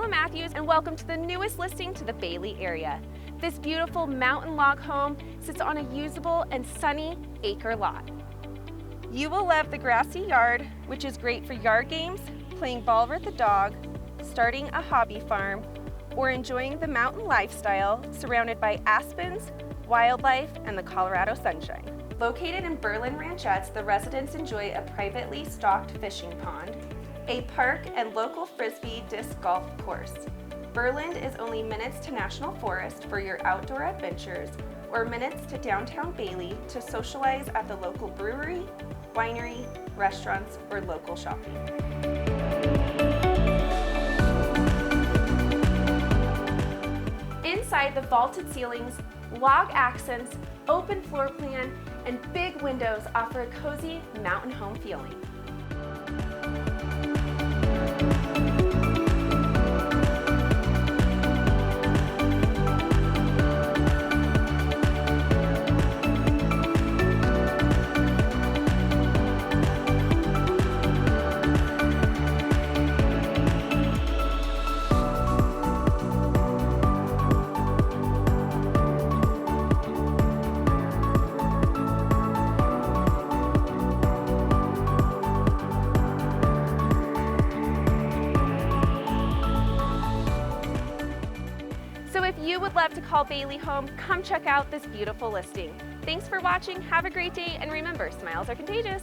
Kayla Maathuis, and welcome to the newest listing to the Bailey area. This beautiful mountain log home sits on a usable and sunny acre lot. You will love the grassy yard, which is great for yard games, playing ball with the dog, starting a hobby farm, or enjoying the mountain lifestyle surrounded by aspens, wildlife, and the Colorado sunshine. Located in Burland Ranchettes, the residents enjoy a privately stocked fishing pond, a park, and local frisbee disc golf course. Burland is only minutes to National Forest for your outdoor adventures, or minutes to downtown Bailey to socialize at the local brewery, winery, restaurants, or local shopping. Inside, the vaulted ceilings, log accents, open floor plan, and big windows offer a cozy mountain home feeling. So if you would love to call Bailey home, come check out this beautiful listing. Thanks for watching, have a great day, and remember, smiles are contagious.